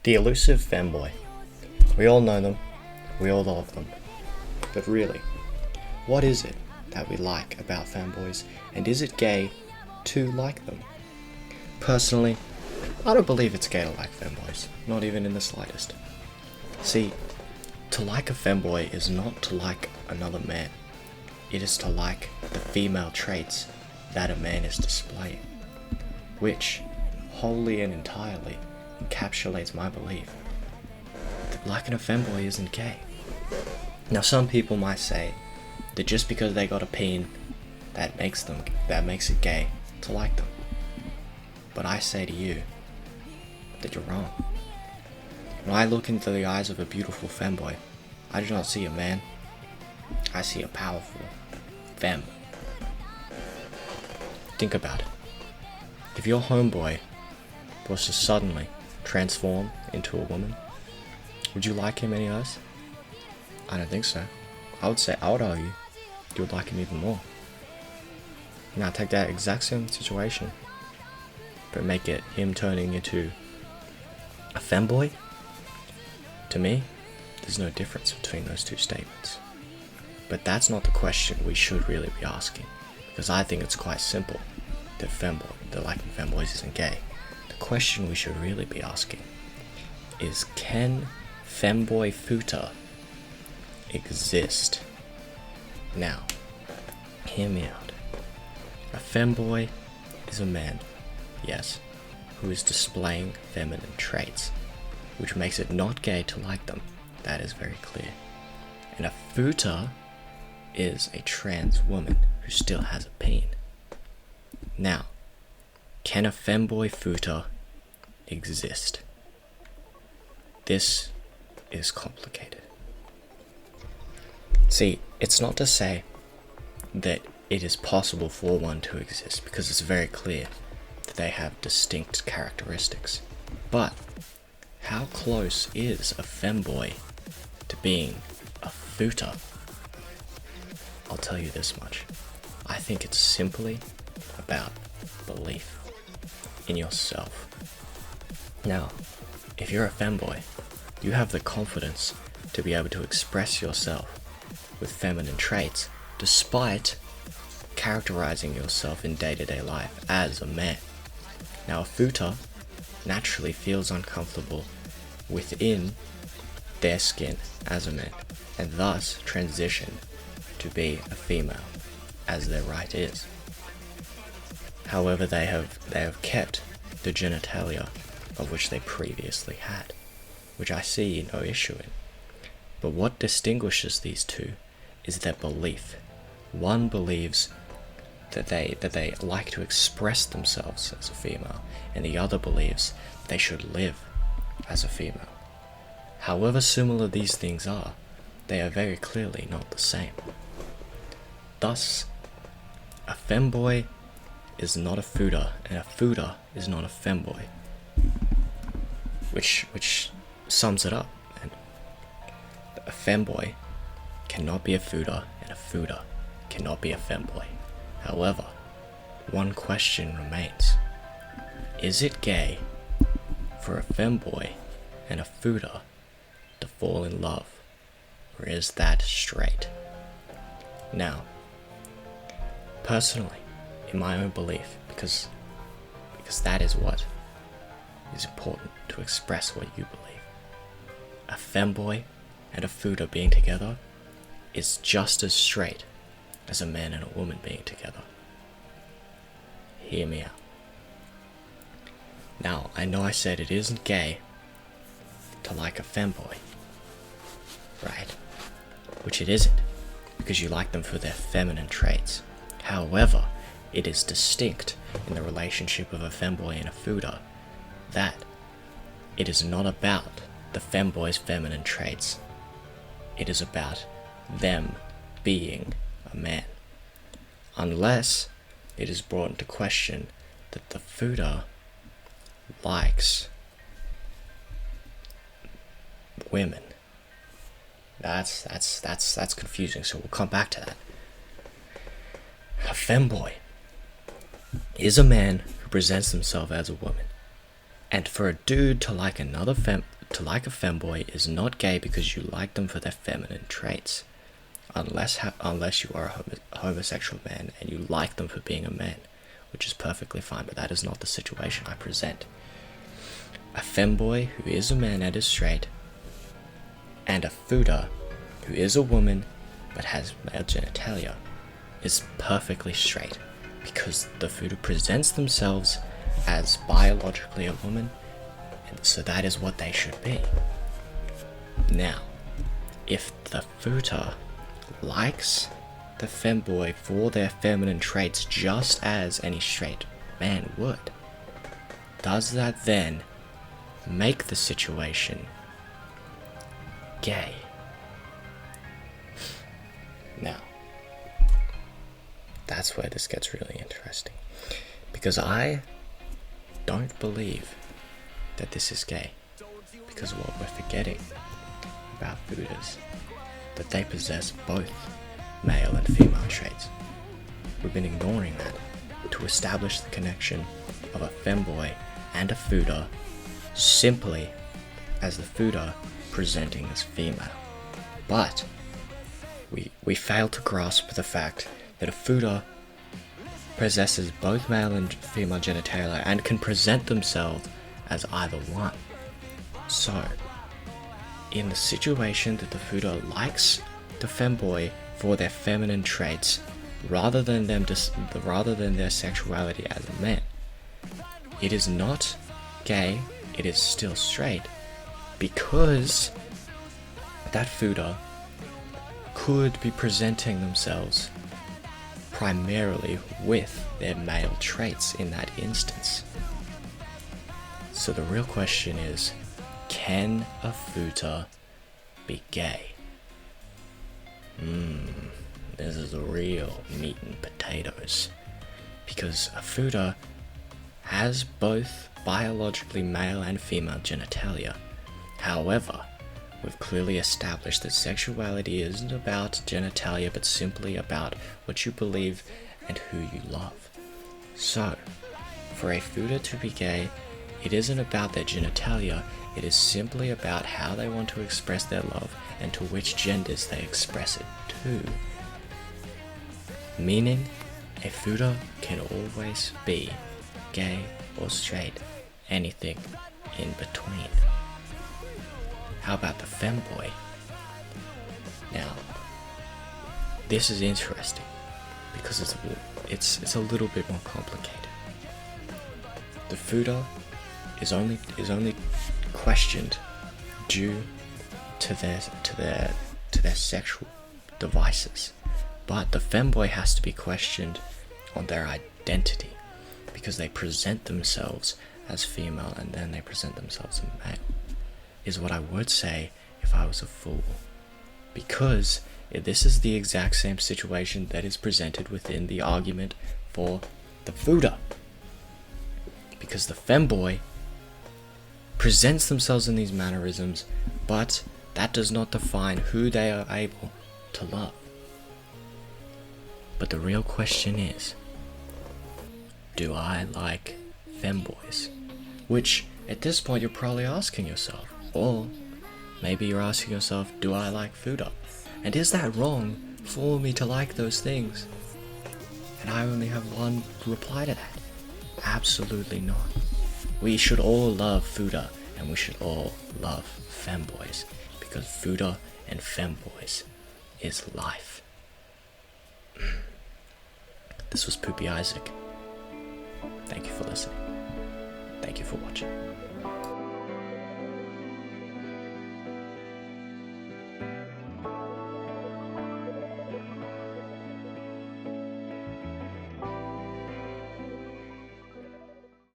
The elusive femboy. We all know them, we all love them. But really, what is it that we like about femboys, and is it gay to like them? Personally, I don't believe it's gay to like femboys, not even in the slightest. See, to like a femboy is not to like another man. It is to like the female traits that a man is displaying, which wholly and entirely encapsulates my belief that liking a femboy isn't gay. Now, some people might say that just because they got a peen, that makes it gay to like them. But I say to you that you're wrong. When I look into the eyes of a beautiful femboy, I do not see a man. I see a powerful femme. Think about it. If your homeboy was to suddenly transform into a woman, would you like him any less? I don't think so. I would argue you would like him even more. Now take that exact same situation, but make it him turning into a femboy. To me, there's no difference between those two statements. But that's not the question we should really be asking, because I think it's quite simple that liking femboys isn't gay. The question we should really be asking is, can femboy futa exist? Now, hear me out. A femboy is a man, yes, who is displaying feminine traits, which makes it not gay to like them. That is very clear. And a futa is a trans woman who still has a peen. Now, can a femboy futa exist? This is complicated. See, it's not to say that it is possible for one to exist, because it's very clear that they have distinct characteristics. But how close is a femboy to being a futa? I'll tell you this much. I think it's simply about belief in yourself. Now, if you're a femboy, you have the confidence to be able to express yourself with feminine traits despite characterizing yourself in day-to-day life as a man. Now, a futa naturally feels uncomfortable within their skin as a man, and thus transition to be a female, as their right is. However, they have kept the genitalia of which they previously had, which I see no issue in. But what distinguishes these two is their belief. One believes that they like to express themselves as a female, and the other believes they should live as a female. However similar these things are, they are very clearly not the same. Thus, a femboy is not a futa, and a futa is not a femboy. Which sums it up. And a femboy cannot be a futa, and a futa cannot be a femboy. However, one question remains. Is it gay for a femboy and a futa to fall in love, or is that straight? Now, personally, in my own belief, because that is what is important, to express what you believe, a femboy and a futa being together is just as straight as a man and a woman being together. Hear me out. Now, I know I said it isn't gay to like a femboy, right? Which it isn't, because you like them for their feminine traits. However, it is distinct in the relationship of a femboy and a futa that it is not about the femboy's feminine traits. It is about them being a man. Unless it is brought into question that the futa likes women. That's confusing, so we'll come back to that. A femboy is a man who presents himself as a woman. And for a dude to like a femboy is not gay because you like them for their feminine traits. Unless you are a homosexual man and you like them for being a man, which is perfectly fine, but that is not the situation I present. A femboy who is a man and is straight, and a fuda who is a woman but has male genitalia is perfectly straight, because the fuda presents themselves as biologically a woman, and so that is what they should be. Now, if the fuda likes the femboy for their feminine traits just as any straight man would, does that then make the situation gay? Now, that's where this gets really interesting, because I don't believe that this is gay, because what we're forgetting about fudas, that they possess both male and female traits. We've been ignoring that to establish the connection of a femboy and a fuda simply as the fuda presenting as female. But we fail to grasp the fact that a fuda possesses both male and female genitalia and can present themselves as either one. So, in the situation that the fuda likes the femboy for their feminine traits rather than their sexuality as a man, it is not gay, it is still straight, because that fuda could be presenting themselves primarily with their male traits in that instance. So the real question is, can a fuda be gay? This is the real meat and potatoes, because a fuda has both biologically male and female genitalia. However, we've clearly established that sexuality isn't about genitalia, but simply about what you believe and who you love. So, for a fuda to be gay, it isn't about their genitalia, it is simply about how they want to express their love and to which genders they express it to. Meaning, a fuda can always be gay or straight, anything in between. How about the femboy? Now, this is interesting because it's a little bit more complicated. The fuda is only questioned due to their sexual devices, but the femboy has to be questioned on their identity, because they present themselves as female and then they present themselves as male, is what I would say if I was a fool. Because this is the exact same situation that is presented within the argument for the fuda. Because the femboy presents themselves in these mannerisms, but that does not define who they are able to love. But the real question is, do I like femboys? Which, at this point, you're probably asking yourself. Or maybe you're asking yourself, do I like fuda? And is that wrong for me to like those things? And I only have one reply to that. Absolutely not. We should all love fuda, and we should all love femboys, because fuda and femboys is life. This was Poopy Isaac. Thank you for listening. Thank you for watching.